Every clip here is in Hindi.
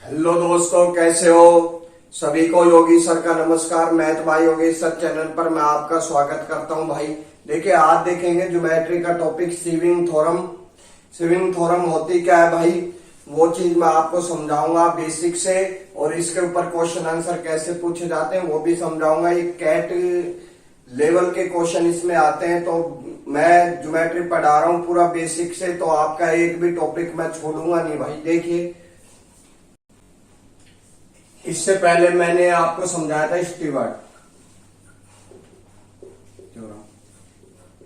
हेलो दोस्तों, कैसे हो? सभी को योगी सर का नमस्कार। मैथ भाई योगी सर चैनल पर मैं आपका स्वागत करता हूं। भाई देखिए, आज देखेंगे ज्योमेट्री का टॉपिक सीविंग थ्योरम। सीविंग थ्योरम होती क्या है भाई, वो चीज मैं आपको समझाऊंगा बेसिक से, और इसके ऊपर क्वेश्चन आंसर कैसे पूछे जाते हैं वो भी समझाऊंगा। ये कैट लेवल के क्वेश्चन इसमें आते हैं, तो मैं ज्योमेट्री पढ़ा रहा हूँ पूरा बेसिक से, तो आपका एक भी टॉपिक मैं छोड़ूंगा नहीं भाई। देखिए, इससे पहले मैंने आपको समझाया था स्टीवर्ट थ्योरम,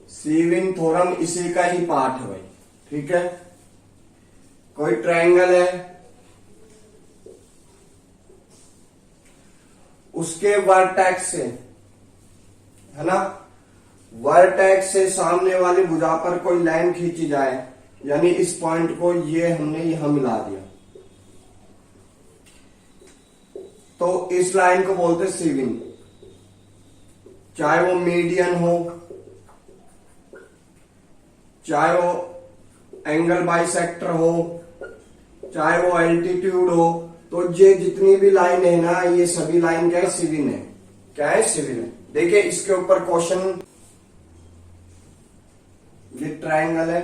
सीविंग थ्योरम इसी का ही पार्ट है भाई। ठीक है, कोई ट्रायंगल है, उसके वर्टेक्स से, है ना, वर्टेक्स से सामने वाली भुजा पर कोई लाइन खींची जाए, यानी इस पॉइंट को ये हमने यहां मिला दिया, तो इस लाइन को बोलते हैं सीविंग। चाहे वो मीडियन हो, चाहे वो एंगल बाइसेक्टर हो, चाहे वो एल्टीट्यूड हो, तो ये जितनी भी लाइन है ना, ये सभी लाइन क्या है, सीविंग है। क्या है, सीविंग है। देखिए, इसके ऊपर क्वेश्चन, ये ट्रायंगल है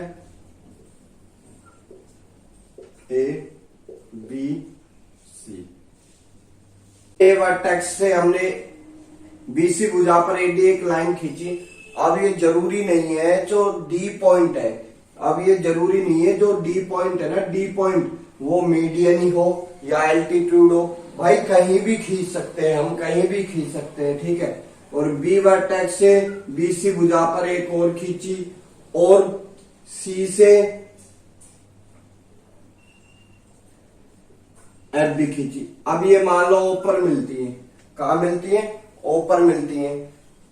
A B C. A vertex से हमने बीसी भुजा पर एडी एक लाइन खींची। अब ये जरूरी नहीं है जो डी पॉइंट है, अब ये जरूरी नहीं है जो डी पॉइंट है ना, डी पॉइंट वो मीडियन ही हो या एल्टीट्यूड हो, भाई कहीं भी खींच सकते हैं, हम कहीं भी खींच सकते हैं। ठीक है, और बी वर्टेक्स से बीसी भुजा पर एक और खींची, और सी से एफ भी खींची। अब ये मान लो ऊपर मिलती है, कहां मिलती है, ऊपर मिलती है,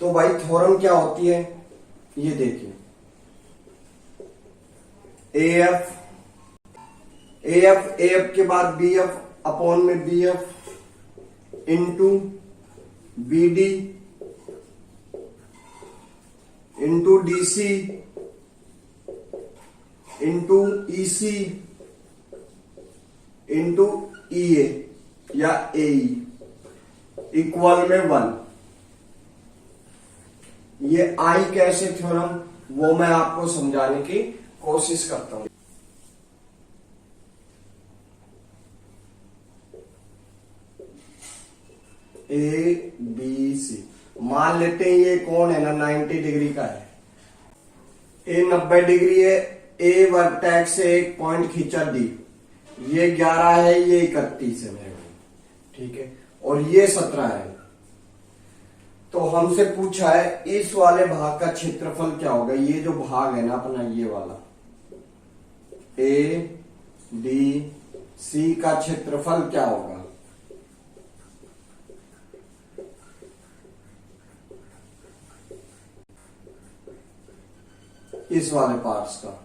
तो भाई थ्योरम क्या होती है, ये देखिए, एएफ, एएफ, एएफ के बाद बीएफ अपॉन में BF into BD into DC into EC into EA या एई इक्वल में 1। ये आई कैसे थ्योरम, वो मैं आपको समझाने की कोशिश करता हूं। ए बी सी, मान लेते हैं ये कौन है ना, 90 डिग्री का है, ए 90 डिग्री है, ए वर्टेक्स से एक पॉइंट खींचा डी, ये 11 है, ये 31 है मेरे भाई। ठीक है, और ये 17 है। तो हमसे पूछा है इस वाले भाग का क्षेत्रफल क्या होगा, ये जो भाग है ना अपना, ये वाला ए डी सी का क्षेत्रफल क्या होगा। इस वाले पार्ट्स का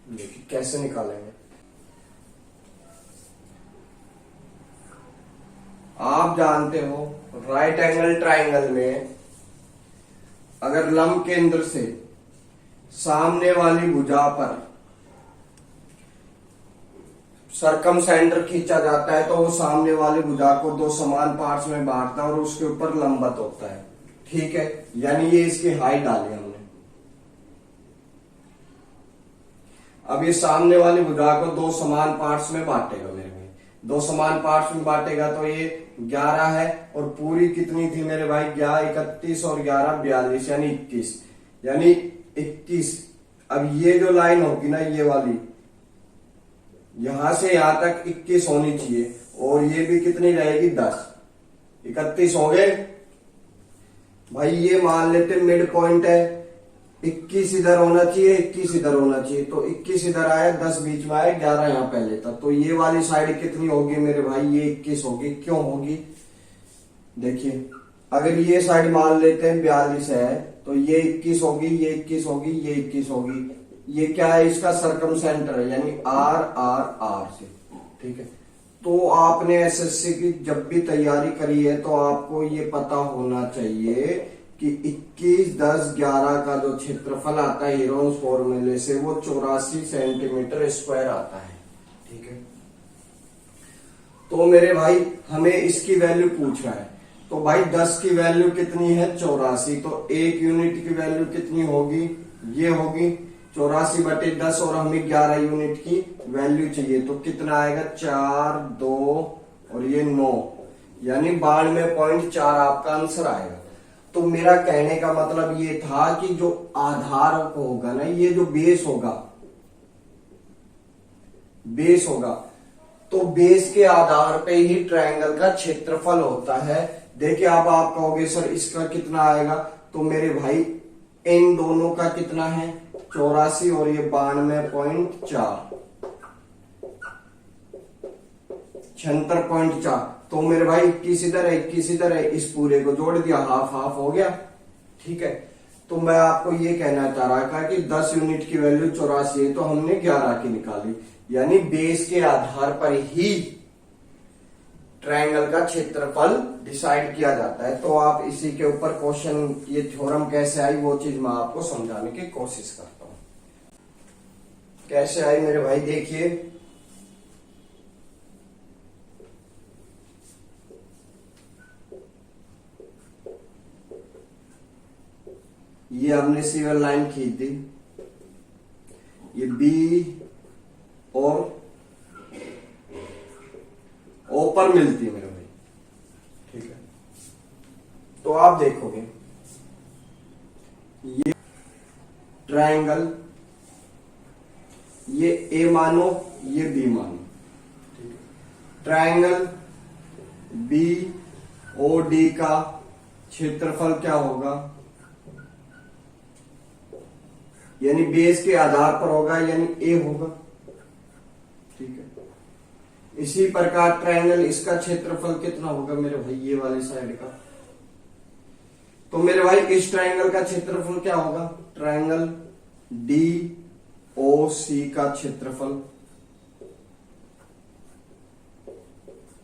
देखिए कैसे निकालेंगे। आप जानते हो राइट एंगल ट्रायंगल में अगर लंब केंद्र से सामने वाली भुजा पर सरकम सेंटर खींचा जाता है, तो वो सामने वाली भुजा को दो समान पार्ट्स में बांटता है और उसके ऊपर लंबवत होता है। ठीक है, यानी ये इसकी हाइट डाली हमने। अब ये सामने वाली भुजा को दो समान पार्ट्स में बांटेगा मेरे भाई, दो समान पार्ट्स में बांटेगा, तो ये 11 है, और पूरी कितनी थी मेरे भाई, 31 और 11 42, यानी 21, यानी 21। अब ये जो लाइन होगी ना, ये वाली यहां से यहां तक 21 होनी चाहिए, और ये भी कितनी रहेगी, 10, 31 हो गए भाई। ये मान लेते मिड पॉइंट है, 21 इधर होना चाहिए, 21 इधर होना चाहिए, तो 21 इधर आया, 10 बीच में आया, 11 यहां पहले था, तो ये वाली साइड कितनी होगी मेरे भाई, ये 21 होगी। क्यों होगी, देखिए, अगर ये साइड मान लेते हैं 42 है, तो ये 21 होगी, ये 21 होगी, ये 21 होगी। ये क्या है, इसका सरकम सेंटर है, यानी आर आर आर से। ठीक है, तो आपने एसएससी की जब भी तैयारी करी है, तो आपको ये पता होना चाहिए कि 21, 10, 11 का जो क्षेत्रफल आता है हीरोन्स फॉर्मूले से, वो 84 सेंटीमीटर स्क्वायर आता है। ठीक है, तो मेरे भाई हमें इसकी वैल्यू पूछ रहा है। तो भाई 10 की वैल्यू कितनी है 84, तो 1 यूनिट की वैल्यू कितनी होगी, ये होगी 84/10 और हमें 11 यूनिट की वैल्यू चाहिए। तो कितना आएगा 4, 2 और ये 9, यानी 92.4 आपका आंसर आएगा। तो मेरा कहने का मतलब ये था कि जो आधार होगा ना, ये जो बेस होगा, तो बेस के आधार पे ही ट्रायंगल का क्षेत्रफल होता है। देखिए अब आप कहोगे सर इसका कितना आएगा, तो मेरे भाई इन दोनों का कितना है 84 और ये 92.4, 76.4। तो मेरे भाई 21 इधर है, 21 इधर है, इस पूरे को जोड़ दिया, हाफ हाफ हो गया। ठीक है, तो मैं आपको ये कहना चाह रहा था कि 10 यूनिट की वैल्यू 84 है, तो हमने 11 की निकाली, यानी बेस के आधार पर ही ट्रायंगल का क्षेत्रफल डिसाइड किया जाता है। तो आप इसी के ऊपर क्वेश्चन, ये थ्योरम कैसे आई वो चीज मैं आपको समझाने की कोशिश करता हूं। कैसे आई मेरे भाई, देखिए ये हमने सिविल लाइन खींच दी, ये बी और ओ पर मिलती है मेरे भाई। ठीक है, तो आप देखोगे ये ट्रायंगल, ये ए मानो, ये बी मानो। ठीक है, ट्रायंगल बी ओ डी का क्षेत्रफल क्या होगा, यानी बेस के आधार पर होगा, यानी ए होगा। ठीक है, इसी प्रकार ट्रायंगल इसका क्षेत्रफल कितना होगा मेरे भाई, ये वाली साइड का। तो मेरे भाई इस ट्रायंगल का क्षेत्रफल क्या होगा, ट्रायंगल डी ओ सी का क्षेत्रफल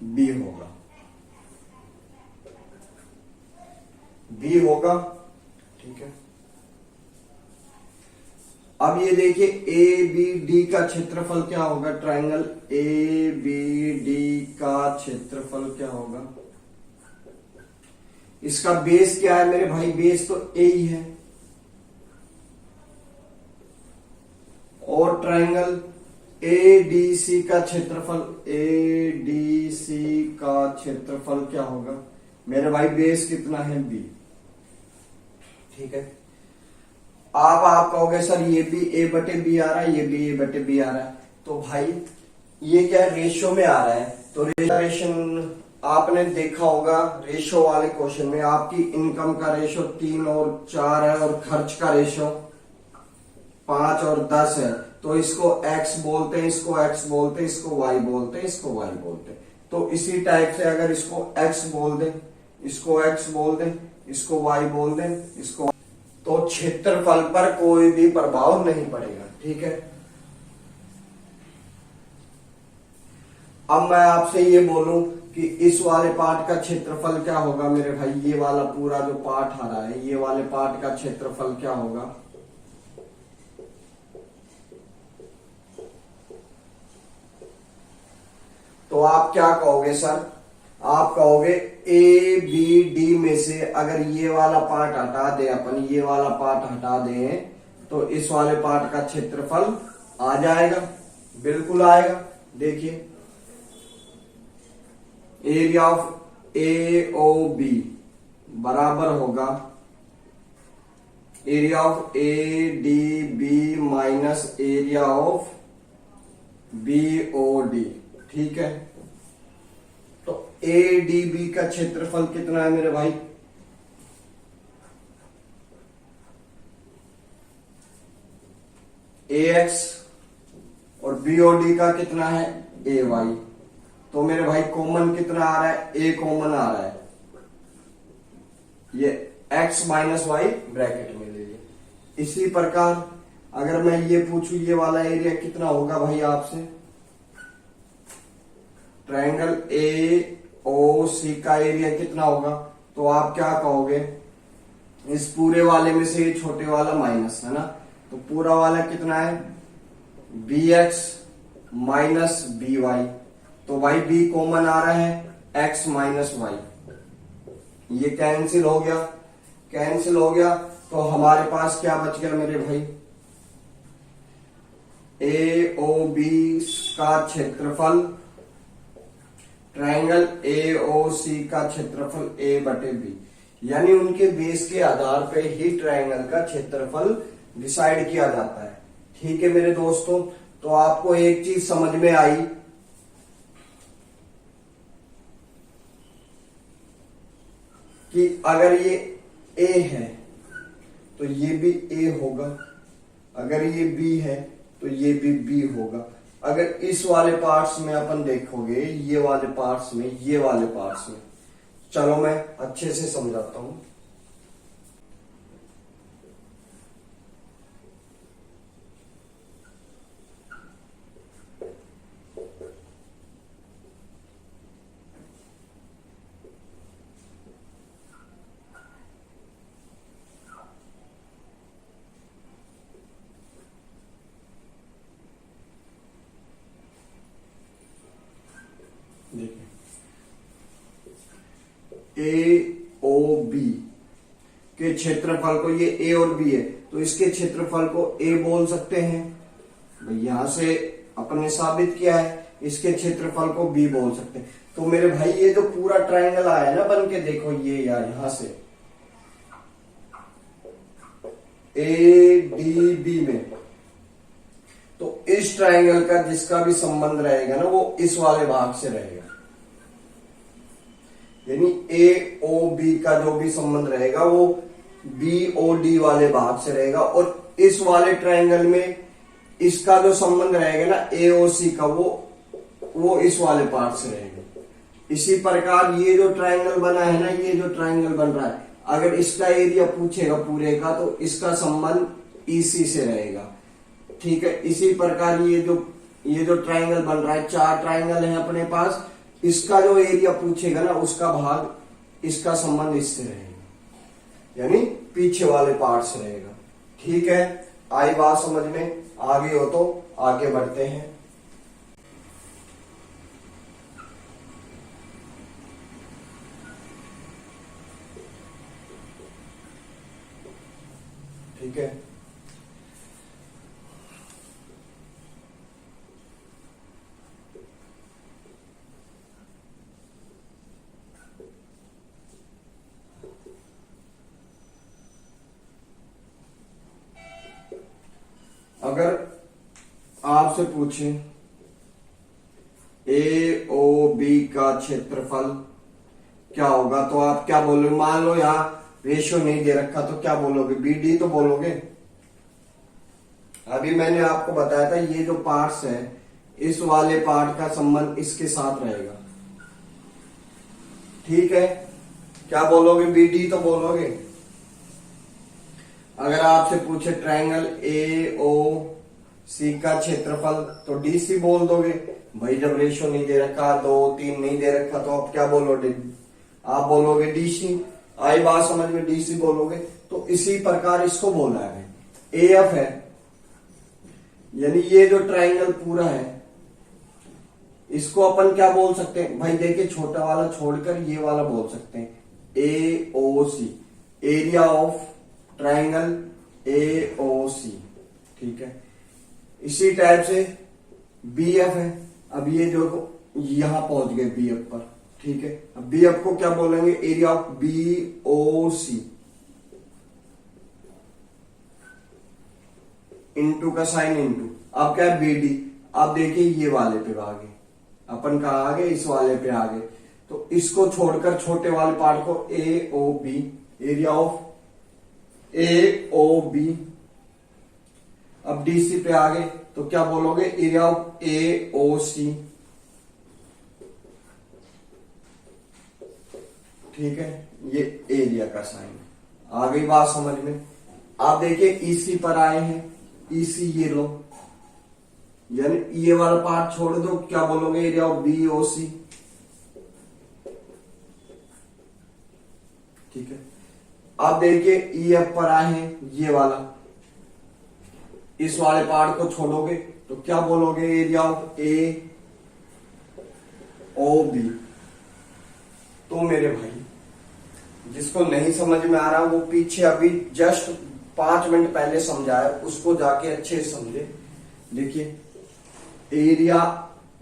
बी होगा, बी होगा। ठीक है, अब ये देखिए ए बी डी का क्षेत्रफल क्या होगा, ट्रायंगल ए बी डी का क्षेत्रफल क्या होगा, इसका बेस क्या है मेरे भाई, बेस तो ए ही है, और ट्रायंगल ए डी सी का क्षेत्रफल, ए डी सी का क्षेत्रफल क्या होगा मेरे भाई, बेस कितना है बी। ठीक है, आप कहोगे सर ये भी ए बटे बी आ रहा है, ये भी ए बटे बी आ रहा है, तो भाई ये क्या रेशियो में आ रहा है। तो रेशियो आपने देखा होगा, रेशियो वाले क्वेश्चन में आपकी इनकम का रेशियो 3 और 4 है और खर्च का रेशियो 5 और 10 है। तो इसको x बोलते हैं, इसको x बोलते हैं, इसको y बोलते हैं, इसको y बोलते हैं। तो इसी टाइप से अगर इसको x बोल दें, इसको x बोल दें, इसको y बोल दें, इसको, तो क्षेत्रफल पर कोई भी प्रभाव नहीं पड़ेगा। ठीक है, अब मैं आपसे ये बोलूं कि इस वाले पार्ट का क्षेत्रफल क्या होगा मेरे भाई, ये वाला पूरा जो पार्ट आ रहा है, ये वाले पार्ट का क्षेत्रफल क्या होगा, तो आप क्या कहोगे सर, आप कहोगे ए बी डी में से अगर ये वाला पार्ट हटा दे अपन, ये वाला पार्ट हटा दें, तो इस वाले पार्ट का क्षेत्रफल आ जाएगा, बिल्कुल आएगा। देखिए area of A O B बराबर होगा area of A D B minus area of B O D. ठीक है, तो ए डी बी का क्षेत्रफल कितना है मेरे भाई, ए एक्स, और बीओडी का कितना है ए वाई। तो मेरे भाई कॉमन कितना आ रहा है, ए कॉमन आ रहा है, ये x माइनस वाई ब्रैकेट में ले लीजिए। इसी प्रकार अगर मैं ये पूछूं ये वाला एरिया कितना होगा भाई आपसे, ट्रायंगल ए ओ सी का एरिया कितना होगा, तो आप क्या कहोगे, इस पूरे वाले में से ये छोटे वाला माइनस है ना, तो पूरा वाला कितना है B X minus B Y. तो भाई बी कॉमन आ रहा है, एक्स माइनस वाई, ये कैंसिल हो गया, कैंसिल हो गया। तो हमारे पास क्या बच गया मेरे भाई, ए ओ बी का क्षेत्रफल, ट्रायंगल ए ओ सी का क्षेत्रफल ए बटे बी, यानी उनके बेस के आधार पे ही ट्रायंगल का क्षेत्रफल डिसाइड किया जाता है। ठीक है मेरे दोस्तों, तो आपको एक चीज समझ में आई कि अगर ये ए है तो ये भी ए होगा, अगर ये बी है तो ये भी बी होगा। अगर इस वाले पार्ट्स में अपन देखोगे, ये वाले पार्ट्स में, ये वाले पार्ट्स में, चलो मैं अच्छे से समझाता हूं। देखिए ए ओ बी के क्षेत्रफल को, ये ए और बी है तो इसके क्षेत्रफल को ए बोल सकते हैं भाई, यहां से अपन ने साबित किया है। इसके क्षेत्रफल को बी बोल सकते हैं। तो मेरे भाई ये जो पूरा ट्रायंगल आया ना बन के, देखो ये यार यहां से ए डी बी में, तो इस ट्रायंगल का जिसका भी संबंध रहेगा ना वो इस वाले भाग से रहेगा, यानी ए ओ बी का जो भी संबंध रहेगा वो बी ओ डी वाले भाग से रहेगा, और इस वाले ट्रायंगल में इसका जो संबंध रहेगा ना ए ओ सी का, वो इस वाले पार्ट से रहेगा। इसी प्रकार ये जो ट्रायंगल बना है ना, ये जो ट्रायंगल बन रहा है, अगर इसका एरिया पूछेगा पूरे का तो इसका संबंध ईसी से रहेगा। ठीक है, इसी प्रकार ये जो ट्रायंगल बन रहा है, 4 ट्रायंगल है अपने पास, इसका जो एरिया पूछेगा ना उसका भाग, इसका संबंध इससे रहेगा, यानी पीछे वाले पार्ट से रहेगा। ठीक है, आई बात समझ में? आगे हो तो आगे बढ़ते हैं। ठीक है, अगर आपसे पूछे ए ओ बी का क्षेत्रफल क्या होगा तो आप क्या बोलोगे? मान लो यहां रेशियो नहीं दे रखा तो क्या बोलोगे? बी डी तो बोलोगे। अभी मैंने आपको बताया था ये जो पार्ट्स है, इस वाले पार्ट का संबंध इसके साथ रहेगा। ठीक है, क्या बोलोगे? बी डी तो बोलोगे। अगर आपसे पूछे ट्रायंगल ए ओ सी का क्षेत्रफल तो डी सी बोल दोगे भाई, जब रेशियो नहीं दे रखा, 2 3 नहीं दे रखा तो आप क्या बोलोगे? आप बोलोगे डी सी। आई बात समझ में? डी सी बोलोगे। तो इसी प्रकार इसको बोला है ए एफ है, यानी ये जो ट्रायंगल पूरा है इसको अपन क्या बोल सकते हैं भाई? देखिए छोटा वाला छोड़कर ये वाला बोल सकते हैं ए O C, area of triangle A O C. ठीक है, इसी टाइप से बी एफ है। अब ये जो यहां पहुंच गए बी एफ पर। ठीक है, अब बी एफ को क्या बोलेंगे? Area of B O C into का साइन इंटू, अब क्या है? B D. अब देखिए ये वाले पे आ गए, अपन कहा आ गए? इस वाले पे आ गए। तो इसको छोड़कर छोटे वाले पार्ट को A O B, area of A O B. अब डीसी पे आ गए तो क्या बोलोगे? Area of A O C. ठीक है, ये एरिया का साइन आ गई बात समझ में? आप देखिए ईसी पर आए हैं, ईसी ये लो, यानी ये वाला पार्ट छोड़ दो, क्या बोलोगे? Area of B O C. ठीक है, अब देखिए ई एफ पर आए हैं, ये वाला, इस वाले पार्ट को छोड़ोगे तो क्या बोलोगे? Area of A O B. तो मेरे भाई जिसको नहीं समझ में आ रहा वो पीछे अभी जस्ट 5 मिनट पहले समझाया, उसको जाके अच्छे से समझे। देखिए एरिया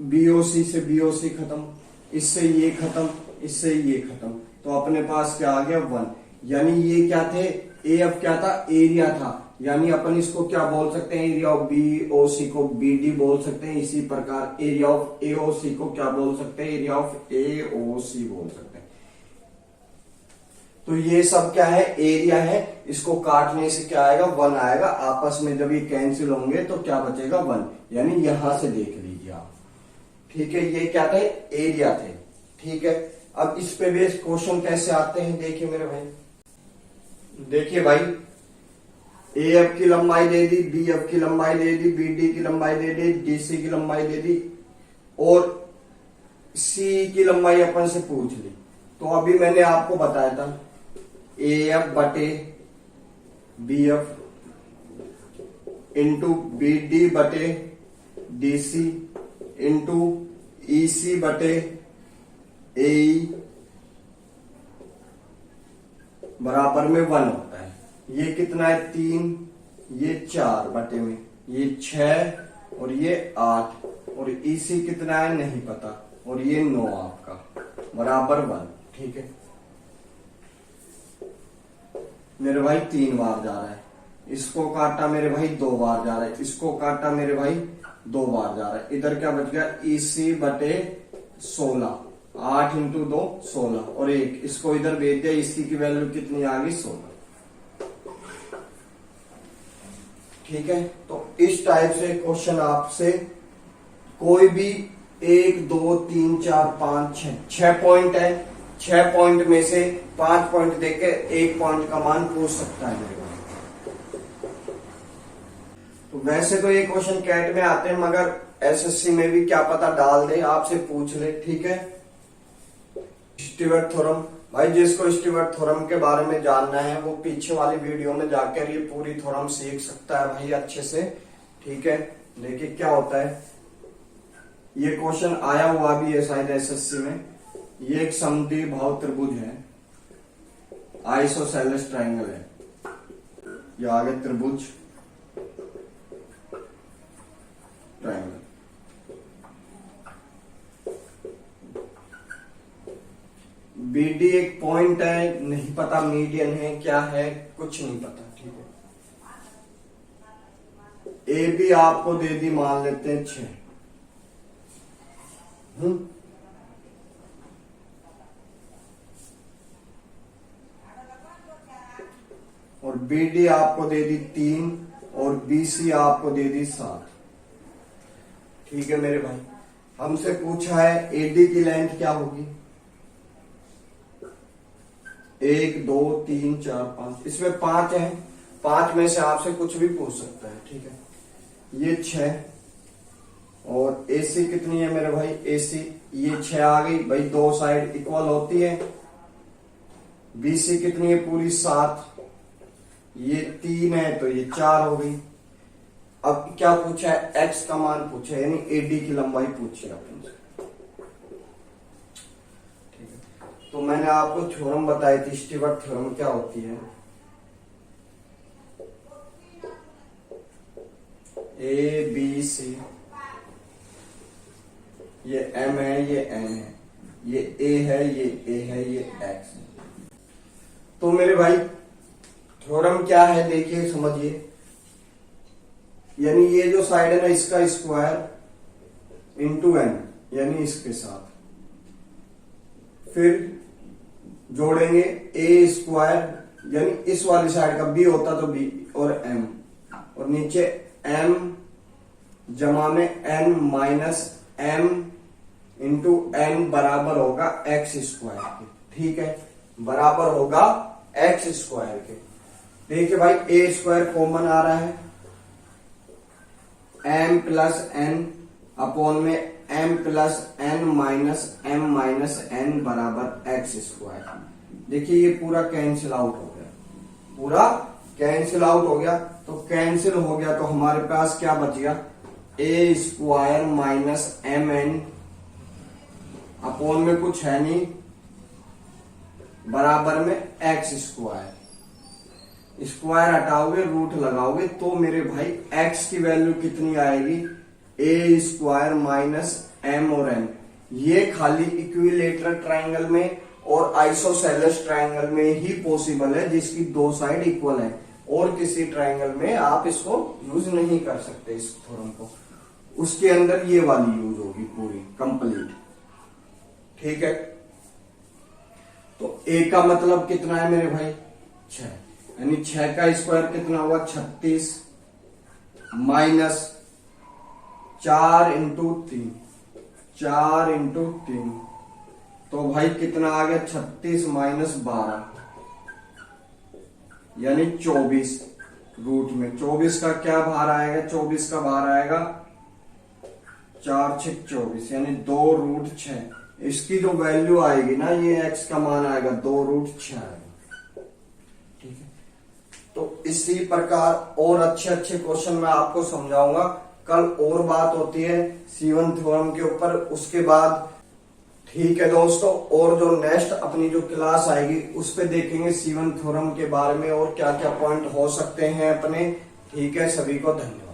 बीओसी से बीओसी खत्म, इससे ये खत्म, इससे ये खत्म, तो अपने पास क्या आ गया 1। यानी ये क्या थे, ए एफ क्या था, एरिया था। यानी अपन इसको क्या बोल सकते हैं, एरिया ऑफ बीओसी को बीडी बोल सकते हैं। इसी प्रकार एरिया ऑफ एओसी को क्या बोल सकते हैं, एरिया ऑफ एओसी बोल सकते हैं। तो ये सब क्या है, एरिया है। इसको काटने से क्या आएगा, 1 आएगा। आपस में जब ये कैंसिल होंगे तो क्या बचेगा, 1। यानी यहां से देख लीजिए आप, ठीक है। ये क्या थे, एरिया थे, ठीक है। अब इस पे बेस क्वेश्चन कैसे आते हैं, देखिए मेरे भाई। देखिए भाई, ए एफ की लंबाई दे दी, बी एफ की लंबाई दे दी, बी डी की लंबाई दे दी, डी सी की लंबाई दे दी, और सी की लंबाई अपन से पूछ ली। तो अभी मैंने आपको बताया था ए एफ बटे B F into B D बटे D C into E C बटे ए बराबर में 1 होता है। ये कितना है, 3, ये 4 बटे में, ये 6 और ये 8, और इसी कितना है नहीं पता, और ये 9 आपका बराबर 1, ठीक है। मेरे भाई 3 बार जा रहा है, इसको काटा मेरे भाई 2 बार जा रहा है, इसको काटा मेरे भाई 2 बार जा रहा है। इधर क्या बच गया, इसी बटे 16, 8 इंटू 2 16, और 1 इसको इधर भेज दिया। इसी की वैल्यू कितनी आ गई, 16, ठीक है। तो इस टाइप से क्वेश्चन आपसे कोई भी 1 2 3 4 5 6 पॉइंट है, 6 पॉइंट में से 5 पॉइंट देके 1 पॉइंट का मान पूछ सकता है मेरे को। तो वैसे तो ये क्वेश्चन कैट में आते हैं, मगर एसएससी में भी क्या पता डाल दे, आपसे पूछ ले, ठीक है। स्टीवर्ट थ्योरम, भाई जिसको स्टीवर्ट थ्योरम के बारे में जानना है वो पीछे वाली वीडियो में जाकर ये पूरी थ्योरम सीख सकता है भाई अच्छे से, ठीक है। देखिए क्या होता है, ये क्वेश्चन आया हुआ भी है शायद एसएससी में। ये एक समद्विबाहु त्रिभुज है, आइसोसेलेस ट्रायंगल है। ये आगे त्रिभुज ट्रायंगल, बीडी एक पॉइंट है, नहीं पता मीडियन है क्या है, कुछ नहीं पता, ठीक है। ए बी आपको दे दी, मान लेते हैं 6, और बीडी आपको दे दी 3, और बीसी आपको दे दी 7, ठीक है मेरे भाई। हमसे पूछा है एडी की लेंथ क्या होगी, 1 2 3 4 5, इसमें 5 है, 5 में से आपसे कुछ भी पूछ सकता है, ठीक है। ये 6, और एसी कितनी है मेरे भाई, एसी ये 6 आ गई भाई, 2 साइड इक्वल होती है। बीसी कितनी है, पूरी 7, ये 3 है तो ये 4 हो गई। अब क्या पूछा है, एक्स का मान पूछा है, यानी एडी की लंबाई पूछी अपन से, ठीक है। तो मैंने आपको थ्योरम बताई थी, स्टीवर्ट थ्योरम क्या होती है, ए बी सी, ये एम है, ये एन है, ये ए है, ये ए है, ये एक्स है। तो मेरे भाई थ्योरम क्या है, देखिए समझिए। यानी ये जो साइड है ना, इसका स्क्वायर इंटू एन, यानी इसके साथ फिर जोड़ेंगे ए स्क्वायर, यानी इस वाली साइड का बी होता तो बी, और एम, और नीचे एम जमा में N minus M into N बराबर होगा एक्स स्क्वायर के, ठीक है, बराबर होगा एक्स स्क्वायर के। देखिए भाई ए स्क्वायर कॉमन आ रहा है, एम प्लस एन अपॉन में M plus N minus M minus N बराबर एक्स स्क्वायर। देखिए ये पूरा कैंसिल आउट हो गया, पूरा कैंसिल आउट हो गया। तो कैंसिल हो गया तो हमारे पास क्या बच गया, A square minus M N upon में कुछ है नहीं, बराबर में एक्स स्क्वायर, स्क्वायर हटाओगे रूट लगाओगे तो मेरे भाई एक्स की वैल्यू कितनी आएगी, ए स्क्वायर माइनस एम और एन। ये खाली इक्विलेटरल ट्रायंगल में और आइसोसेलेस ट्रायंगल में ही पॉसिबल है जिसकी दो साइड इक्वल है, और किसी ट्रायंगल में आप इसको यूज नहीं कर सकते इस थ्योरम को। उसके अंदर ये वाली यूज होगी पूरी कंप्लीट, ठीक है। तो ए का मतलब कितना है मेरे भाई 6, यानी 6 का स्क्वायर कितना हुआ 36 माइनस 4 इंटू 3, 4 इंटू 3 तो भाई कितना आ गया 36 माइनस 12 यानी 24। रूट में 24 का क्या भार आएगा, 24 का भार आएगा 4 6 24 यानी 2 रूट 6। इसकी जो वैल्यू आएगी ना, ये x का मान आएगा 2 रूट 6 आएगा, ठीक है। तो इसी प्रकार और अच्छे अच्छे क्वेश्चन मैं आपको समझाऊंगा। कल और बात होती है C1 थ्योरम के ऊपर, उसके बाद ठीक है दोस्तों। और जो नेक्स्ट अपनी जो क्लास आएगी उस पे देखेंगे C1 थ्योरम के बारे में और क्या क्या पॉइंट हो सकते हैं अपने, ठीक है। सभी को धन्यवाद।